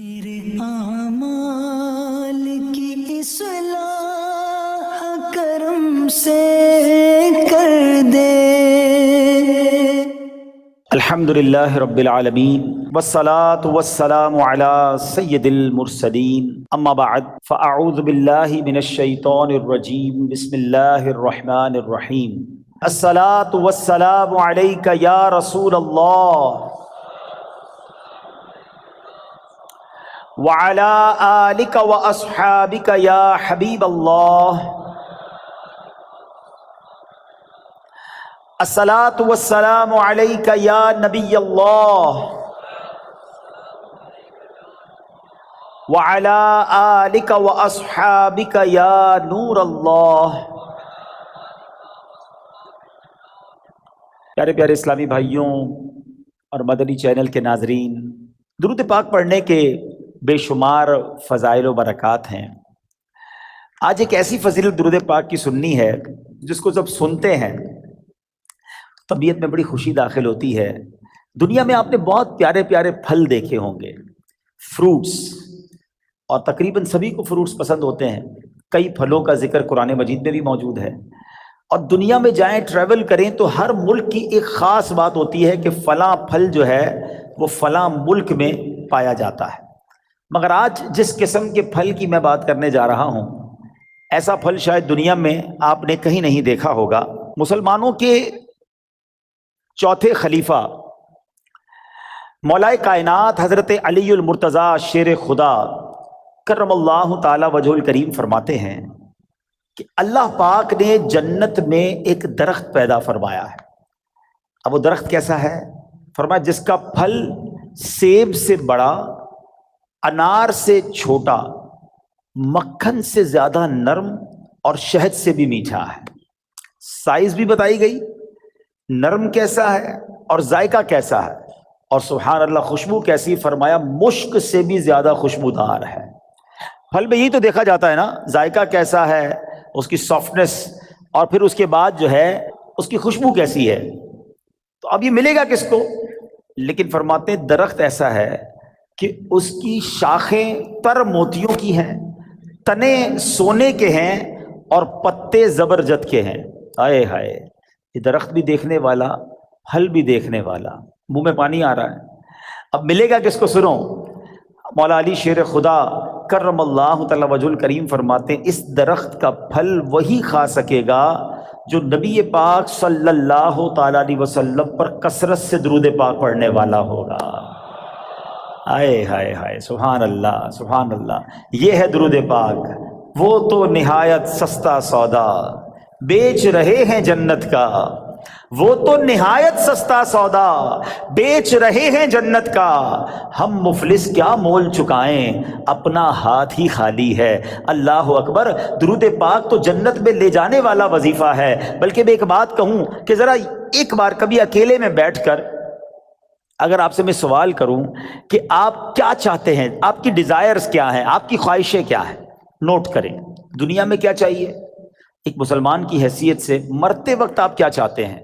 میرے اعمال کی اصلاح کرم سے کر دے۔ الحمدللہ رب العالمین والصلاة والسلام علی سید المرسلین اما بعد فاعوذ باللہ من الشیطان الرجیم بسم اللہ الرحمن الرحیم الصلاة والسلام علیک یا رسول اللہ وعلی آلک واصحابک یا حبیب اللہ الصلاۃ والسلام علیک یا نبی اللہ وعلی آلک واصحابک یا نور اللہ۔ پیارے پیارے اسلامی بھائیوں اور مدنی چینل کے ناظرین، درود پاک پڑھنے کے بے شمار فضائل و برکات ہیں۔ آج ایک ایسی فضیلت درود پاک کی سننی ہے جس کو جب سنتے ہیں طبیعت میں بڑی خوشی داخل ہوتی ہے۔ دنیا میں آپ نے بہت پیارے پیارے پھل دیکھے ہوں گے، فروٹس، اور تقریباً سبھی کو فروٹس پسند ہوتے ہیں۔ کئی پھلوں کا ذکر قرآن مجید میں بھی موجود ہے، اور دنیا میں جائیں ٹریول کریں تو ہر ملک کی ایک خاص بات ہوتی ہے کہ فلاں پھل جو ہے وہ فلاں ملک میں پایا جاتا ہے۔ مگر آج جس قسم کے پھل کی میں بات کرنے جا رہا ہوں، ایسا پھل شاید دنیا میں آپ نے کہیں نہیں دیکھا ہوگا۔ مسلمانوں کے چوتھے خلیفہ مولا کائنات حضرت علی المرتضیٰ شیر خدا کرم اللہ تعالی وجہ الکریم فرماتے ہیں کہ اللہ پاک نے جنت میں ایک درخت پیدا فرمایا ہے۔ اب وہ درخت کیسا ہے؟ فرمایا جس کا پھل سیب سے بڑا، انار سے چھوٹا، مکھن سے زیادہ نرم اور شہد سے بھی میٹھا ہے۔ سائز بھی بتائی گئی، نرم کیسا ہے اور ذائقہ کیسا ہے، اور سبحان اللہ خوشبو کیسی، فرمایا مشک سے بھی زیادہ خوشبودار ہے۔ پھل میں یہی تو دیکھا جاتا ہے نا، ذائقہ کیسا ہے، اس کی سافٹنس، اور پھر اس کے بعد جو ہے اس کی خوشبو کیسی ہے۔ تو اب یہ ملے گا کس کو؟ لیکن فرماتے ہیں درخت ایسا ہے کہ اس کی شاخیں تر موتیوں کی ہیں، تنے سونے کے ہیں، اور پتے زبرجد کے ہیں۔ آئے ہائے، یہ درخت بھی دیکھنے والا، پھل بھی دیکھنے والا، منہ میں پانی آ رہا ہے۔ اب ملے گا کس کو؟ سنو، مولا علی شیر خدا کرم اللہ تعالی وجہ الکریم فرماتے ہیں اس درخت کا پھل وہی کھا سکے گا جو نبی پاک صلی اللہ تعالی علیہ وسلم پر کثرت سے درود پاک پڑھنے والا ہوگا۔ آئے ہائے ہائے، سبحان اللہ سبحان اللہ۔ یہ ہے درود پاک، وہ تو نہایت سستا سودا بیچ رہے ہیں جنت کا، وہ تو نہایت سستا سودا بیچ رہے ہیں جنت کا، ہم مفلس کیا مول چکائیں اپنا ہاتھ ہی خالی ہے۔ اللہ اکبر، درود پاک تو جنت میں لے جانے والا وظیفہ ہے۔ بلکہ میں ایک بات کہوں کہ ذرا ایک بار کبھی اکیلے میں بیٹھ کر اگر آپ سے میں سوال کروں کہ آپ کیا چاہتے ہیں، آپ کی ڈیزائرز کیا ہیں، آپ کی خواہشیں کیا ہیں، نوٹ کریں۔ دنیا میں کیا چاہیے ایک مسلمان کی حیثیت سے؟ مرتے وقت آپ کیا چاہتے ہیں؟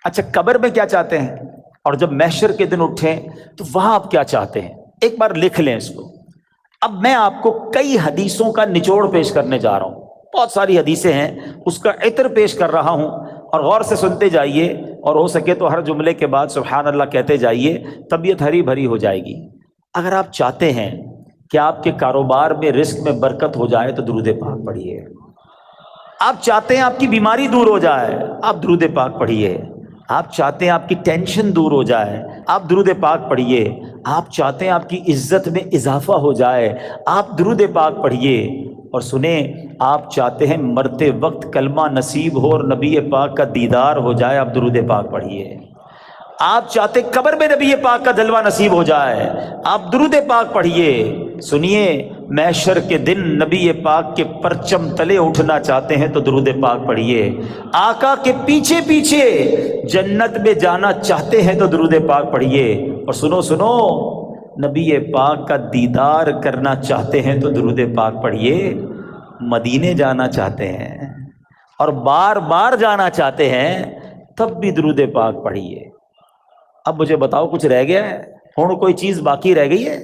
اچھا، قبر میں کیا چاہتے ہیں؟ اور جب محشر کے دن اٹھیں تو وہاں آپ کیا چاہتے ہیں؟ ایک بار لکھ لیں اس کو۔ اب میں آپ کو کئی حدیثوں کا نچوڑ پیش کرنے جا رہا ہوں، بہت ساری حدیثیں ہیں، اس کا عطر پیش کر رہا ہوں، اور غور سے سنتے جائیے، اور ہو سکے تو ہر جملے کے بعد سبحان اللہ کہتے جائیے، طبیعت ہری بھری ہو جائے گی۔ اگر آپ چاہتے ہیں کہ آپ کے کاروبار میں رزق میں برکت ہو جائے تو درود پاک پڑھیے۔ آپ چاہتے ہیں آپ کی بیماری دور ہو جائے، آپ درود پاک پڑھیے۔ آپ چاہتے ہیں آپ کی ٹینشن دور ہو جائے، آپ درود پاک پڑھیے۔ آپ چاہتے ہیں آپ کی عزت میں اضافہ ہو جائے، آپ درود پاک پڑھیے۔ اور سنیں، آپ چاہتے ہیں مرتے وقت کلمہ نصیب ہو اور نبی پاک کا دیدار ہو جائے، آپ درود پاک پڑھیے۔ آپ چاہتے قبر میں نبی پاک کا جلوہ نصیب ہو جائے، آپ درود پاک پڑھیے۔ سنیے، محشر کے دن نبی پاک کے پرچم تلے اٹھنا چاہتے ہیں تو درود پاک پڑھیے۔ آقا کے پیچھے پیچھے جنت میں جانا چاہتے ہیں تو درود پاک پڑھیے۔ اور سنو سنو، نبی پاک کا دیدار کرنا چاہتے ہیں تو درود پاک پڑھیے۔ مدینے جانا چاہتے ہیں اور بار بار جانا چاہتے ہیں تب بھی درود پاک پڑھیے۔ اب مجھے بتاؤ، کچھ رہ گیا ہے؟ کوئی چیز باقی رہ گئی ہے؟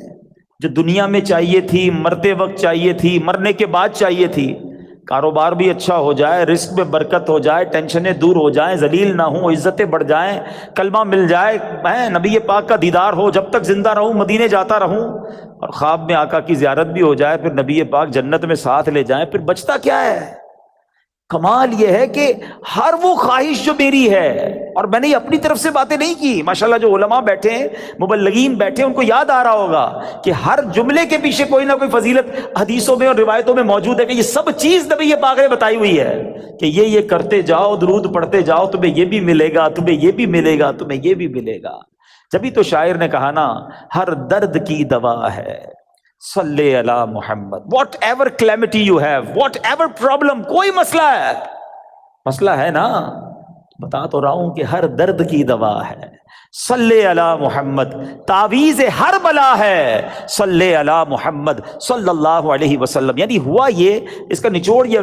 جو دنیا میں چاہیے تھی، مرتے وقت چاہیے تھی، مرنے کے بعد چاہیے تھی، کاروبار بھی اچھا ہو جائے، رزق میں برکت ہو جائے، ٹینشنیں دور ہو جائیں، ذلیل نہ ہوں، عزتیں بڑھ جائیں، کلمہ مل جائے، میں نبی پاک کا دیدار ہو، جب تک زندہ رہوں مدینے جاتا رہوں، اور خواب میں آقا کی زیارت بھی ہو جائے، پھر نبی پاک جنت میں ساتھ لے جائیں، پھر بچتا کیا ہے؟ کمال یہ ہے کہ ہر وہ خواہش جو میری ہے، اور میں نے اپنی طرف سے باتیں نہیں کی، ماشاءاللہ جو علماء بیٹھے ہیں، مبلغین بیٹھے ہیں، ان کو یاد آ رہا ہوگا کہ ہر جملے کے پیچھے کوئی نہ کوئی فضیلت حدیثوں میں اور روایتوں میں موجود ہے، کہ یہ سب چیز نبی پاک نے بتائی ہوئی ہے کہ یہ کرتے جاؤ، درود پڑھتے جاؤ، تمہیں یہ بھی ملے گا، تمہیں یہ بھی ملے گا، تمہیں یہ بھی ملے گا۔ جبھی تو شاعر نے کہا نا، ہر درد کی دوا ہے صلی علی محمد، whatever calamity you have, whatever problem, کوئی مسئلہ ہے نا، بتا تو رہا ہوں کہ ہر درد کی دوا ہے صلی علی محمد، تعویذ ہر بلا ہے صلی علی محمد صلی اللہ علیہ وسلم۔ یعنی ہوا یہ، اس کا نچوڑ یہ،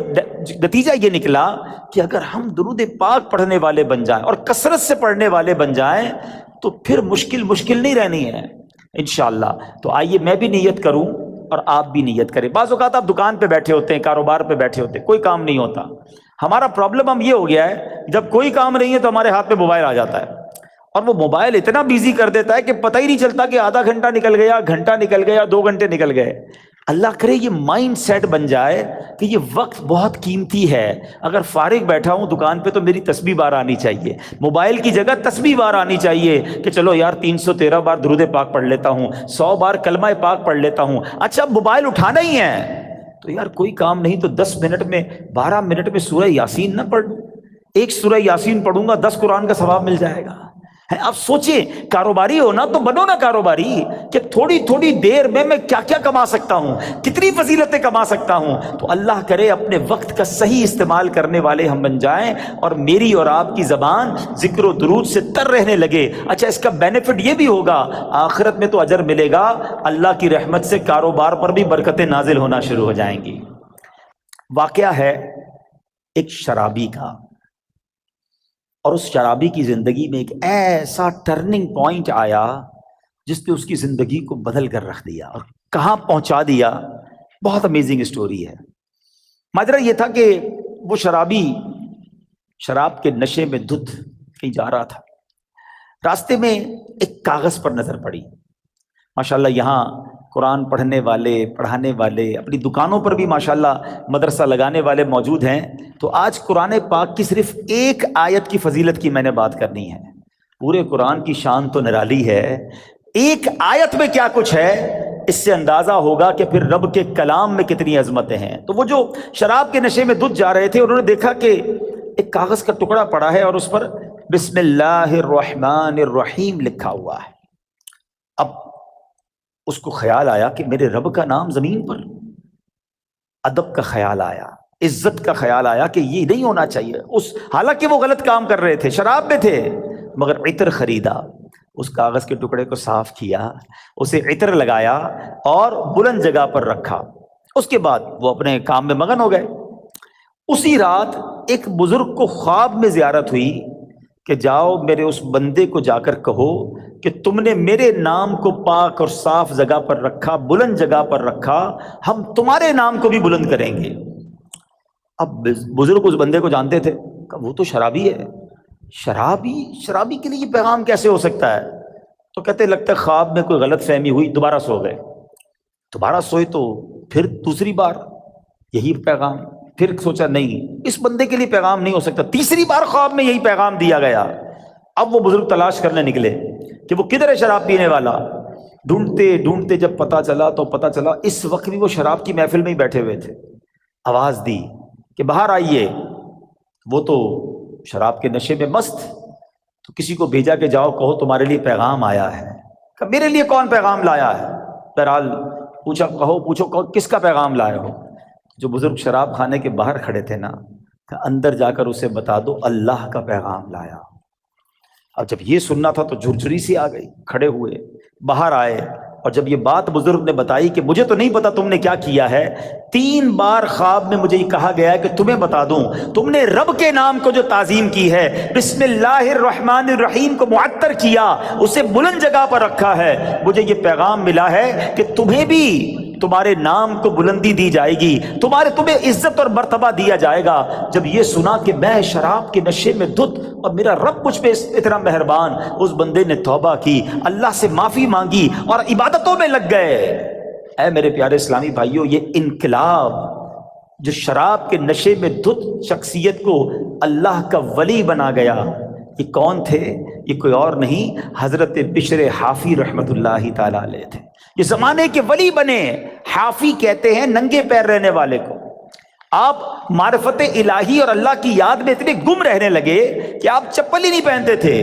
نتیجہ یہ نکلا کہ اگر ہم درود پاک پڑھنے والے بن جائیں اور کثرت سے پڑھنے والے بن جائیں تو پھر مشکل نہیں رہنی ہے انشاءاللہ۔ تو آئیے میں بھی نیت کروں اور آپ بھی نیت کریں۔ بعض اوقات آپ دکان پہ بیٹھے ہوتے ہیں، کاروبار پہ بیٹھے ہوتے ہیں، کوئی کام نہیں ہوتا۔ ہمارا پرابلم ہم یہ ہو گیا ہے، جب کوئی کام نہیں ہے تو ہمارے ہاتھ میں موبائل آ جاتا ہے، اور وہ موبائل اتنا بیزی کر دیتا ہے کہ پتہ ہی نہیں چلتا کہ آدھا گھنٹہ نکل گیا، گھنٹہ نکل گیا، 2 گھنٹے نکل گئے۔ اللہ کرے یہ مائنڈ سیٹ بن جائے کہ یہ وقت بہت قیمتی ہے، اگر فارغ بیٹھا ہوں دکان پہ تو میری تسبیح بار آنی چاہیے، موبائل کی جگہ تسبیح بار آنی چاہیے، کہ چلو یار 313 بار درود پاک پڑھ لیتا ہوں، 100 بار کلمہ پاک پڑھ لیتا ہوں۔ اچھا موبائل اٹھانا ہی ہے تو یار کوئی کام نہیں تو 10 منٹ میں 12 منٹ میں سورہ یاسین نہ پڑھ لوں، ایک سورہ یاسین پڑھوں گا 10 قرآن کا ثواب مل جائے گا۔ آپ سوچیں، کاروباری ہو نا تو بنو نا کاروباری، کہ تھوڑی دیر میں کیا کما سکتا ہوں، کتنی فضیلتیں کما سکتا ہوں۔ تو اللہ کرے اپنے وقت کا صحیح استعمال کرنے والے ہم بن جائیں، اور میری اور آپ کی زبان ذکر و درود سے تر رہنے لگے۔ اچھا اس کا بینیفٹ یہ بھی ہوگا، آخرت میں تو اجر ملے گا، اللہ کی رحمت سے کاروبار پر بھی برکتیں نازل ہونا شروع ہو جائیں گی۔ واقعہ ہے ایک شرابی کا، اور اس شرابی کی زندگی میں ایک ایسا ٹرننگ پوائنٹ آیا جس نے اس کی زندگی کو بدل کر رکھ دیا اور کہاں پہنچا دیا۔ بہت امیزنگ سٹوری ہے۔ ماجرا یہ تھا کہ وہ شرابی شراب کے نشے میں دھت کہیں جا رہا تھا، راستے میں ایک کاغذ پر نظر پڑی۔ ماشاءاللہ یہاں قرآن پڑھنے والے، پڑھانے والے، اپنی دکانوں پر بھی ماشاءاللہ مدرسہ لگانے والے موجود ہیں۔ تو آج قرآن پاک کی صرف ایک آیت کی فضیلت کی میں نے بات کرنی ہے۔ پورے قرآن کی شان تو نرالی ہے، ایک آیت میں کیا کچھ ہے اس سے اندازہ ہوگا کہ پھر رب کے کلام میں کتنی عظمتیں ہیں۔ تو وہ جو شراب کے نشے میں دھت جا رہے تھے، انہوں نے دیکھا کہ ایک کاغذ کا ٹکڑا پڑا ہے اور اس پر بسم اللہ الرحمن الرحیم لکھا ہوا ہے۔ اب اس کو خیال آیا کہ میرے رب کا نام زمین پر، ادب کا خیال آیا، عزت کا خیال آیا کہ یہ نہیں ہونا چاہیے۔ حالانکہ وہ غلط کام کر رہے تھے، شراب میں تھے، مگر عطر خریدا، اس کاغذ کے ٹکڑے کو صاف کیا، اسے عطر لگایا اور بلند جگہ پر رکھا۔ اس کے بعد وہ اپنے کام میں مگن ہو گئے۔ اسی رات ایک بزرگ کو خواب میں زیارت ہوئی کہ جاؤ میرے اس بندے کو جا کر کہو کہ تم نے میرے نام کو پاک اور صاف جگہ پر رکھا، بلند جگہ پر رکھا، ہم تمہارے نام کو بھی بلند کریں گے۔ اب بزرگ اس بندے کو جانتے تھے کہ وہ تو شرابی ہے، شرابی کے لیے یہ پیغام کیسے ہو سکتا ہے؟ تو کہتے لگتا ہے خواب میں کوئی غلط فہمی ہوئی، دوبارہ سو گئے، دوبارہ سوئے تو پھر دوسری بار یہی پیغام، پھر سوچا نہیں اس بندے کے لیے پیغام نہیں ہو سکتا، تیسری بار خواب میں یہی پیغام دیا گیا۔ اب وہ بزرگ تلاش کرنے نکلے کہ وہ کدھر ہے شراب پینے والا۔ ڈھونڈتے ڈھونڈتے جب پتہ چلا تو پتہ چلا اس وقت بھی وہ شراب کی محفل میں ہی بیٹھے ہوئے تھے۔ آواز دی کہ باہر آئیے، وہ تو شراب کے نشے میں مست، تو کسی کو بھیجا کہ جاؤ کہو تمہارے لیے پیغام آیا ہے۔ کہ میرے لیے کون پیغام لایا ہے؟ بہرحال پوچھو کس کا پیغام لائے ہو؟ جو بزرگ شراب خانے کے باہر کھڑے تھے نا، کہ اندر جا کر اسے بتا دو اللہ کا پیغام لایا۔ اب جب یہ سننا تھا تو جھرجھری سی آ گئی، کھڑے ہوئے، باہر آئے، اور جب یہ بات بزرگ نے بتائی کہ مجھے تو نہیں پتا تم نے کیا کیا ہے، 3 بار خواب میں مجھے یہ کہا گیا ہے کہ تمہیں بتا دوں، تم نے رب کے نام کو جو تعظیم کی ہے، بسم اللہ الرحمن الرحیم کو معطر کیا، اسے بلند جگہ پر رکھا ہے، مجھے یہ پیغام ملا ہے کہ تمہیں بھی تمہارے نام کو بلندی دی جائے گی، تمہیں عزت اور مرتبہ دیا جائے گا۔ جب یہ سنا کہ میں شراب کے نشے میں دھت اور میرا رب مجھ پہ اتنا مہربان، اس بندے نے توبہ کی، اللہ سے معافی مانگی اور عبادتوں میں لگ گئے۔ اے میرے پیارے اسلامی بھائیوں، یہ انقلاب جو شراب کے نشے میں دھت شخصیت کو اللہ کا ولی بنا گیا، یہ کون تھے؟ یہ کوئی اور نہیں، حضرت بشر حافی رحمت اللہ تعالی علیہ تھے۔ یہ زمانے کے ولی بنے۔ حافی کہتے ہیں ننگے پیر رہنے والے کو۔ آپ معرفت الہی اور اللہ کی یاد میں اتنے گم رہنے لگے کہ آپ چپل ہی نہیں پہنتے تھے۔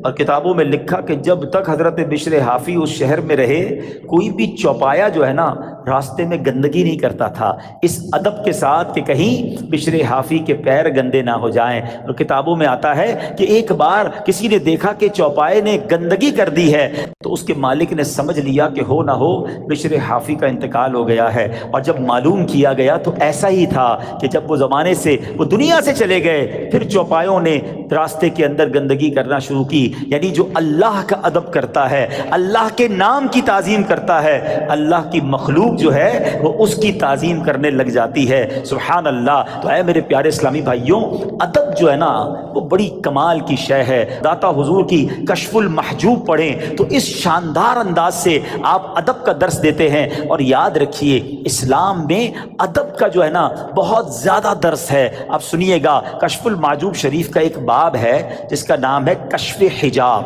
اور کتابوں میں لکھا کہ جب تک حضرت بشر حافی اس شہر میں رہے، کوئی بھی چوپایا جو ہے نا راستے میں گندگی نہیں کرتا تھا، اس ادب کے ساتھ کہ کہیں بشر حافی کے پیر گندے نہ ہو جائیں۔ اور کتابوں میں آتا ہے کہ ایک بار کسی نے دیکھا کہ چوپائے نے گندگی کر دی ہے، تو اس کے مالک نے سمجھ لیا کہ ہو نہ ہو بشر حافی کا انتقال ہو گیا ہے۔ اور جب معلوم کیا گیا تو ایسا ہی تھا کہ جب وہ زمانے سے وہ دنیا سے چلے گئے، پھر چوپایوں نے راستے کے اندر گندگی کرنا شروع کی۔ یعنی جو اللہ کا ادب کرتا ہے، اللہ کے نام کی تعظیم کرتا ہے، اللہ کی مخلوق جو ہے وہ اس کی تعظیم کرنے لگ جاتی ہے۔ سبحان اللہ۔ تو اے میرے پیارے اسلامی بھائیوں، ادب جو ہے نا وہ بڑی کمال کی شے ہے۔ داتا حضور کی کشف المحجوب پڑھیں تو اس شاندار انداز سے آپ ادب کا درس دیتے ہیں۔ اور یاد رکھیے اسلام میں ادب کا جو ہے نا بہت زیادہ درس ہے۔ آپ سنیے گا، کشف المحجوب شریف کا ایک باب ہے جس کا نام ہے کشف حجاب،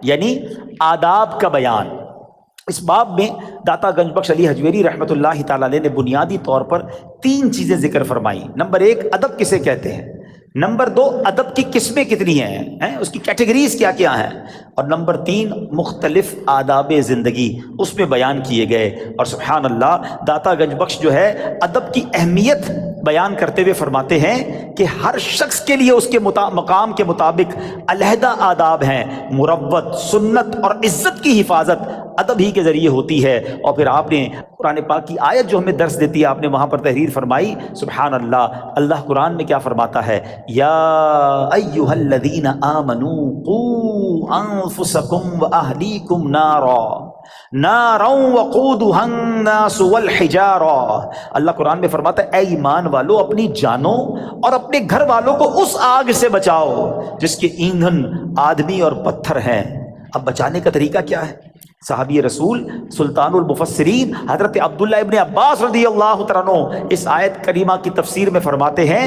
یعنی آداب کا بیان۔ اس باب میں داتا گنج بخش علی حجویری رحمۃ اللہ تعالی علیہ نے بنیادی طور پر 3 چیزیں ذکر فرمائی۔ نمبر 1، ادب کسے کہتے ہیں۔ نمبر 2، ادب کی قسمیں کتنی ہیں، اس کی کیٹیگریز کیا کیا ہیں۔ اور نمبر 3، مختلف آداب زندگی اس میں بیان کیے گئے۔ اور سبحان اللہ، داتا گنج بخش جو ہے ادب کی اہمیت بیان کرتے ہوئے فرماتے ہیں کہ ہر شخص کے لیے اس کے مقام کے مطابق علیحدہ آداب ہیں۔ مروت، سنت اور عزت کی حفاظت ادب ہی کے ذریعے ہوتی ہے۔ اور پھر آپ نے قرآن پاک کی آیت جو ہمیں درس دیتی ہے، آپ نے وہاں پر تحریر فرمائی۔ سبحان اللہ، اللہ قرآن میں کیا فرماتا ہے؟ یا ایھا الذین آمنوا قوا انفسکم واہلیکم نارا وقودھا الناس والحجارہ۔ اللہ قرآن میں فرماتا ہے اے ایمان والو، اپنی جانوں اور اپنے گھر والوں کو اس آگ سے بچاؤ جس کے ایندھن آدمی اور پتھر ہیں۔ اب بچانے کا طریقہ کیا ہے؟ صحابی رسول سلطان المفسرین حضرت عبداللہ ابن عباس رضی اللہ تعالیٰ عنہ اس آیت کریمہ کی تفسیر میں فرماتے ہیں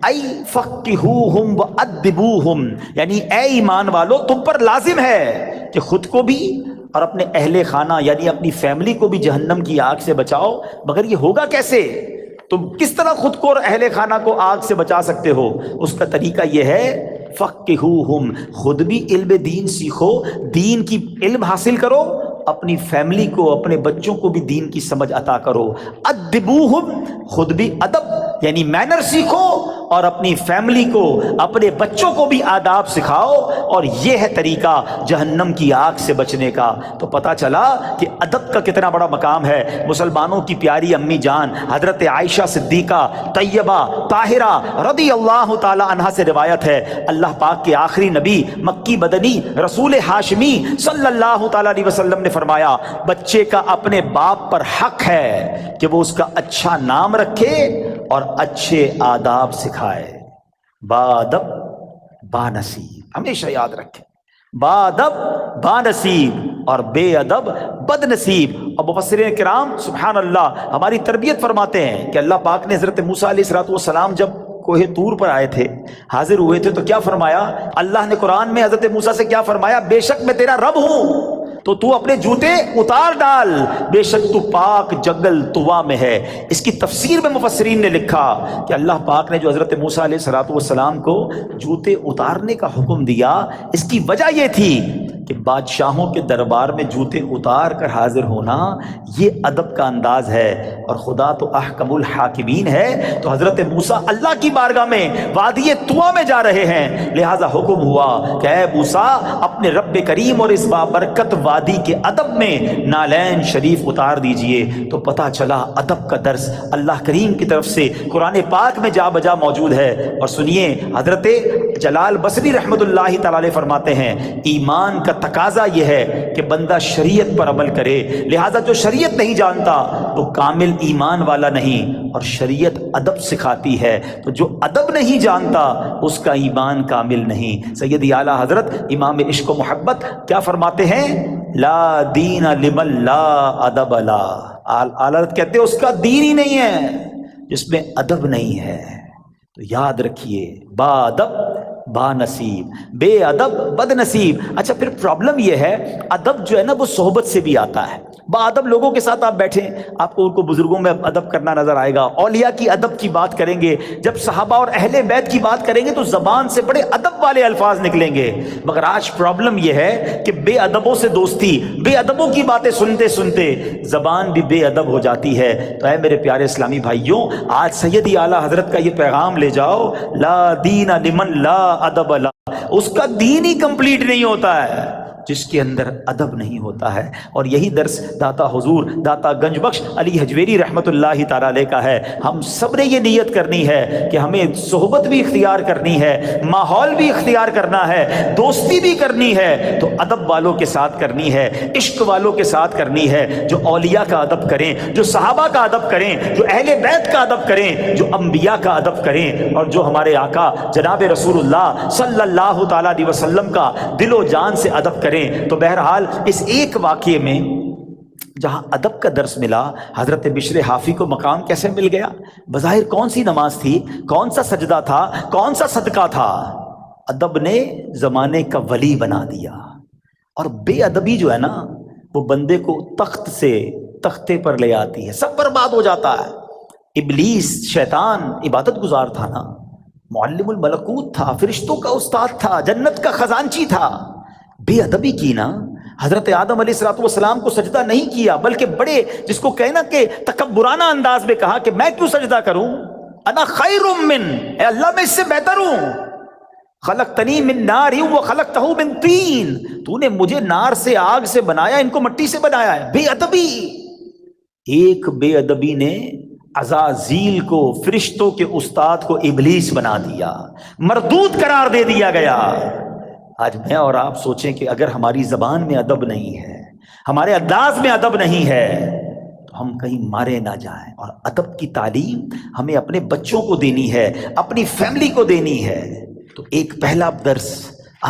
ای فقہوہم وادبوہم، یعنی اے ایمان والو، تم پر لازم ہے کہ خود کو بھی اور اپنے اہل خانہ یعنی اپنی فیملی کو بھی جہنم کی آگ سے بچاؤ۔ مگر یہ ہوگا کیسے؟ تم کس طرح خود کو اور اہل خانہ کو آگ سے بچا سکتے ہو؟ اس کا طریقہ یہ ہے فقہوہم، خود بھی علم دین سیکھو، دین کی علم حاصل کرو، اپنی فیملی کو، اپنے بچوں کو بھی دین کی سمجھ عطا کرو۔ ادبوہم، خود بھی ادب یعنی مینر سیکھو اور اپنی فیملی کو، اپنے بچوں کو بھی آداب سکھاؤ، اور یہ ہے طریقہ جہنم کی آگ سے بچنے کا۔ تو پتہ چلا کہ ادب کا کتنا بڑا مقام ہے۔ مسلمانوں کی پیاری امی جان حضرت عائشہ صدیقہ طیبہ طاہرہ رضی اللہ تعالی عنہا سے روایت ہے، اللہ پاک کے آخری نبی مکی مدنی رسول ہاشمی صلی اللہ تعالی علیہ وسلم نے فرمایا بچے کا اپنے باپ پر حق ہے کہ وہ اس کا اچھا نام رکھے اور اچھے آداب سکھائے۔ بادب بانصیب، ہمیشہ یاد رکھیں، بادب بانصیب اور بے ادب بد نصیب۔ اور مفسرین کرام سبحان اللہ ہماری تربیت فرماتے ہیں کہ اللہ پاک نے حضرت موسیٰ علیہ السلام جب کوہ طور پر آئے تھے، حاضر ہوئے تھے، تو کیا فرمایا؟ اللہ نے قرآن میں حضرت موسیٰ سے کیا فرمایا؟ بے شک میں تیرا رب ہوں تو اپنے جوتے اتار ڈال، بے شک تو پاک جنگل طوا میں ہے۔ اس کی تفسیر میں مفسرین نے لکھا کہ اللہ پاک نے جو حضرت موسیٰ علیہ السلام کو جوتے اتارنے کا حکم دیا، اس کی وجہ یہ تھی کہ بادشاہوں کے دربار میں جوتے اتار کر حاضر ہونا یہ ادب کا انداز ہے، اور خدا تو احکم الحاکمین ہے۔ تو حضرت موسیٰ اللہ کی بارگاہ میں وادی طویٰ میں جا رہے ہیں، لہٰذا حکم ہوا کہ اے موسیٰ اپنے رب کریم اور اس بابرکت وادی کے ادب میں نالین شریف اتار دیجئے۔ تو پتہ چلا ادب کا درس اللہ کریم کی طرف سے قرآن پاک میں جا بجا موجود ہے۔ اور سنیے، حضرت جلال بصری رحمۃ اللہ تعالی علیہ فرماتے ہیں ایمان کا تقاضا یہ ہے کہ بندہ شریعت پر عمل کرے، لہٰذا جو شریعت نہیں جانتا وہ کامل ایمان والا نہیں، اور شریعت ادب سکھاتی ہے، تو جو ادب نہیں جانتا اس کا ایمان کامل نہیں۔ سیدی اعلیٰ حضرت امام عشق و محبت کیا فرماتے ہیں؟ لا دین لمن لا ادب لا۔ اعلیٰ حضرت کہتے ہیں اس کا دین ہی نہیں ہے جس میں ادب نہیں ہے۔ تو یاد رکھیے، با ادب با نصیب، بے ادب بد نصیب۔ اچھا پھر پرابلم یہ ہے، ادب جو ہے نا وہ صحبت سے بھی آتا ہے۔ با ادب لوگوں کے ساتھ آپ بیٹھیں، آپ کو ان کو بزرگوں میں ادب کرنا نظر آئے گا، اولیاء کی ادب کی بات کریں گے، جب صحابہ اور اہل بیت کی بات کریں گے تو زبان سے بڑے ادب والے الفاظ نکلیں گے۔ مگر آج پرابلم یہ ہے کہ بے ادبوں سے دوستی، بے ادبوں کی باتیں سنتے سنتے زبان بھی بے ادب ہو جاتی ہے۔ تو اے میرے پیارے اسلامی بھائیوں، آج سیدی اعلیٰ حضرت کا یہ پیغام لے جاؤ، لا دین لمن لا ادب لا۔ اس کا دین ہی کمپلیٹ نہیں ہوتا ہے جس کے اندر ادب نہیں ہوتا ہے۔ اور یہی درس داتا حضور داتا گنج بخش علی حجویری رحمۃ اللہ تعالی علیہ کا ہے۔ ہم سب نے یہ نیت کرنی ہے کہ ہمیں صحبت بھی اختیار کرنی ہے، ماحول بھی اختیار کرنا ہے، دوستی بھی کرنی ہے، تو ادب والوں کے ساتھ کرنی ہے، عشق والوں کے ساتھ کرنی ہے، جو اولیاء کا ادب کریں، جو صحابہ کا ادب کریں، جو اہل بیت کا ادب کریں، جو انبیاء کا ادب کریں، اور جو ہمارے آقا جناب رسول اللہ صلی اللہ تعالی علیہ وسلم کا دل و جان سے ادب کریں۔ تو بہرحال اس ایک واقعے میں جہاں ادب کا درس ملا، حضرت بشر حافی کو مقام کیسے مل گیا؟ بظاہر کون سی نماز تھی، کون سا سجدہ تھا، کون سا صدقہ تھا، ادب نے زمانے کا ولی بنا دیا۔ اور بے ادبی جو ہے نا وہ بندے کو تخت سے تختے پر لے آتی ہے، سب برباد ہو جاتا ہے۔ ابلیس شیطان عبادت گزار تھا نا، معلم الملکوت تھا، فرشتوں کا استاد تھا، جنت کا خزانچی تھا، بے ادبی کی نا، حضرت آدم علیہ الصلوۃ والسلام کو سجدہ نہیں کیا، بلکہ بڑے جس کو کہنا کہ تکبرانہ انداز میں کہا کہ میں کیوں سجدہ کروں، انا خیر من، اے اللہ میں اس سے بہتر ہوں، خلقتنی من نار وخلقتہ من طین، تو نے مجھے نار سے آگ سے بنایا، ان کو مٹی سے بنایا ہے۔ بے ادبی، ایک بے ادبی نے عزازیل کو، فرشتوں کے استاد کو ابلیس بنا دیا، مردود قرار دے دیا گیا۔ آج میں اور آپ سوچیں کہ اگر ہماری زبان میں ادب نہیں ہے، ہمارے انداز میں ادب نہیں ہے، تو ہم کہیں مارے نہ جائیں۔ اور ادب کی تعلیم ہمیں اپنے بچوں کو دینی ہے، اپنی فیملی کو دینی ہے۔ تو ایک پہلا درس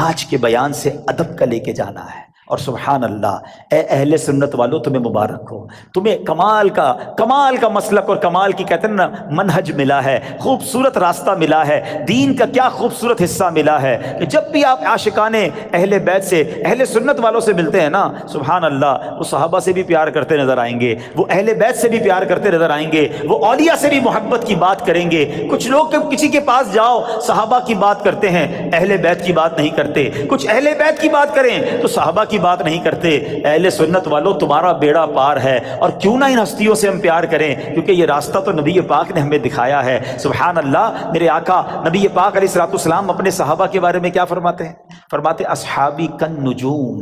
آج کے بیان سے ادب کا لے کے جانا ہے۔ اور سبحان اللہ، اے اہل سنت والوں تمہیں مبارک ہو، تمہیں کمال کا مسلک اور کمال کی کہتے ہیں نا منہج ملا ہے، خوبصورت راستہ ملا ہے، دین کا کیا خوبصورت حصہ ملا ہے کہ جب بھی آپ عاشقان اہل بیت سے، اہل سنت والوں سے ملتے ہیں نا، سبحان اللہ، وہ صحابہ سے بھی پیار کرتے نظر آئیں گے، وہ اہل بیت سے بھی پیار کرتے نظر آئیں گے، وہ اولیاء سے بھی محبت کی بات کریں گے۔ کچھ لوگ کسی کے پاس جاؤ صحابہ کی بات کرتے ہیں، اہل بیت کی بات نہیں کرتے، کچھ اہل بیت کی بات کریں تو صحابہ کی بات نہیں کرتے۔ اہل سنت والوں تمہارا بیڑا پار ہے، اور کیوں نہ ان ہستیوں سے ہم پیار کریں، کیونکہ یہ راستہ تو نبی پاک نے ہمیں دکھایا ہے۔ سبحان اللہ، میرے آقا نبی پاک علیہ الصلوۃ والسلام اپنے صحابہ کے بارے میں کیا فرماتے ہیں؟ فرماتے اصحابی کالنجوم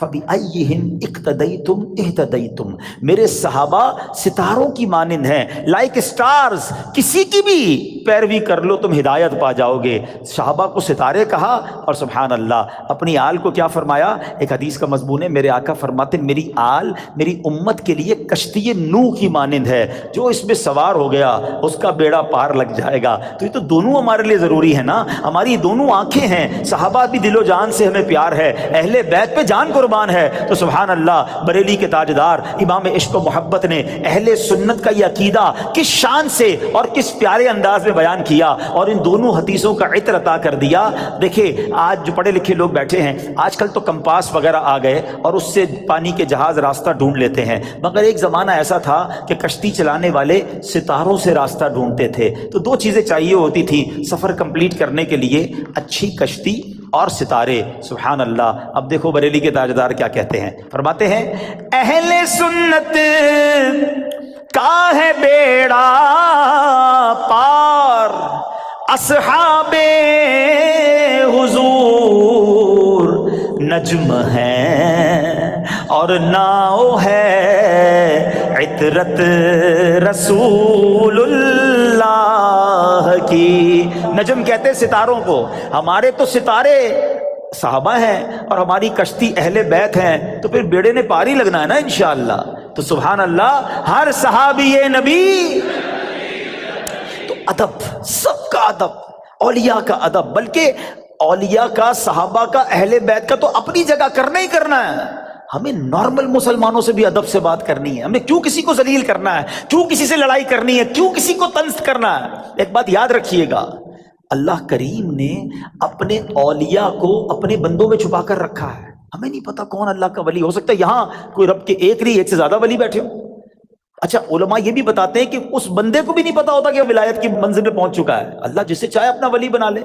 فبأیہم اقتدیتم اہتدیتم، میرے صحابہ ستاروں کی مانند ہیں، لائک سٹارز، کسی کی بھی پیروی کر لو تم ہدایت پا جاؤ گے۔ صحابہ کو ستارے کہا، اور سبحان اللہ اپنی آل کو کیا فرمایا؟ ایک حدیث کا مضمون ہے، میرے آقا فرماتے میری آل میری امت کے لیے کشتی نوح کی مانند ہے، جو اس میں سوار ہو گیا اس کا بیڑا پار لگ جائے گا۔ تو یہ تو دونوں ہمارے لیے ضروری ہے نا، ہماری دونوں آنکھیں ہیں، صحابہ بھی دل و جان سے ہمیں پیار ہے، اہل بیت پہ جان قربان ہے۔ تو سبحان اللہ، بریلی کے تاجدار امام عشق و محبت نے اہل سنت کا یہ عقیدہ کس شان سے اور کس پیارے انداز میں بیان کیا، اور ان دونوں حدیثوں کا عطر عطا کر دیا۔ دیکھیں آج جو پڑھے لکھے لوگ بیٹھے ہیں، آج کل تو کمپاس وغیرہ آ گئے اور اس سے پانی کے جہاز راستہ ڈھونڈ لیتے ہیں، مگر ایک زمانہ ایسا تھا کہ کشتی چلانے والے ستاروں سے راستہ ڈھونڈتے تھے۔ تو دو چیزیں چاہیے ہوتی تھی سفر کمپلیٹ کرنے کے لیے، اچھی کشتی اور ستارے. سبحان اللہ. اب دیکھو بریلی کے تاجدار کیا کہتے ہیں, فرماتے ہیں اہل سنت کا ہے بیڑا پار, اصحاب حضور نجم ہے اور ناؤ ہے عطرت رسول اللہ کی. نجم کہتے ہیں ستاروں کو. ہمارے تو ستارے صحابہ ہیں اور ہماری کشتی اہل بیت ہیں, تو پھر بیڑے نے پار ہی لگنا ہے نا انشاءاللہ. تو سبحان اللہ, ہر صحابی نبی. تو ادب, سب کا ادب, اولیاء کا ادب, بلکہ اولیاء کا, صحابہ کا, اہل بیت کا تو اپنی جگہ کرنا ہی کرنا ہے. ہمیں نارمل مسلمانوں سے بھی ادب سے بات کرنی ہے. ہمیں کیوں کسی کو ذلیل کرنا ہے, کیوں کسی سے لڑائی کرنی ہے, کیوں کسی کو طنز کرنا ہے. ایک بات یاد رکھیے گا, اللہ کریم نے اپنے اولیاء کو اپنے بندوں میں چھپا کر رکھا ہے. ہمیں نہیں پتا کون اللہ کا ولی. ہو سکتا ہے یہاں کوئی رب کے ایک نہیں, ایک سے زیادہ ولی بیٹھے ہو. اچھا, علماء یہ بھی بتاتے ہیں کہ اس بندے کو بھی نہیں پتا ہوتا کہ وہ ولایت کی منزل پہ پہنچ چکا ہے. اللہ جسے چاہے اپنا ولی بنا لے.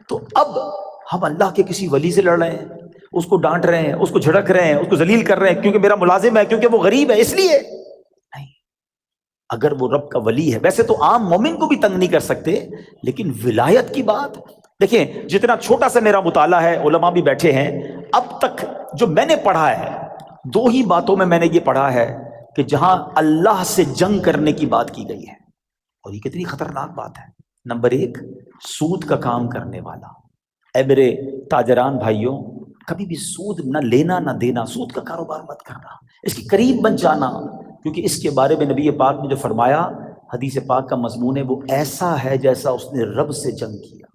تو اب ہم اللہ کے کسی ولی سے لڑ رہے ہیں, اس کو ڈانٹ رہے ہیں, اس کو جھڑک رہے ہیں, اس کو ذلیل کر رہے ہیں کیونکہ میرا ملازم ہے, کیونکہ وہ غریب ہے, اس لیے نہیں. اگر وہ رب کا ولی ہے, ویسے تو عام مومن کو بھی تنگ نہیں کر سکتے, لیکن ولایت کی بات دیکھیں. جتنا چھوٹا سا میرا مطالعہ ہے, علماء بھی بیٹھے ہیں, اب تک جو میں نے پڑھا ہے, دو ہی باتوں میں نے یہ پڑھا ہے کہ جہاں اللہ سے جنگ کرنے کی بات کی گئی ہے, اور یہ کتنی خطرناک بات ہے. نمبر ایک, سود کا کام کرنے والا. اے میرے تاجران بھائیوں, کبھی بھی سود نہ لینا نہ دینا, سود کا کاروبار مت کرنا, اس کے قریب مت جانا, کیونکہ اس کے بارے میں نبی پاک نے جو فرمایا, حدیث پاک کا مضمون ہے, وہ ایسا ہے جیسا اس نے رب سے جنگ کیا.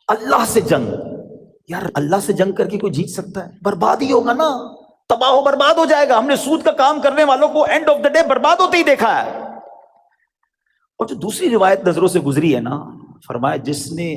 اللہ سے جنگ, یار اللہ سے جنگ کر کے کوئی جیت سکتا ہے؟ برباد ہی ہوگا نا, تباہ و برباد ہو جائے گا. ہم نے سود کا کام کرنے والوں کو اینڈ آف دا ڈے برباد ہوتے ہی دیکھا ہے. اور جو دوسری روایت نظروں سے گزری ہے نا, فرمایا جس نے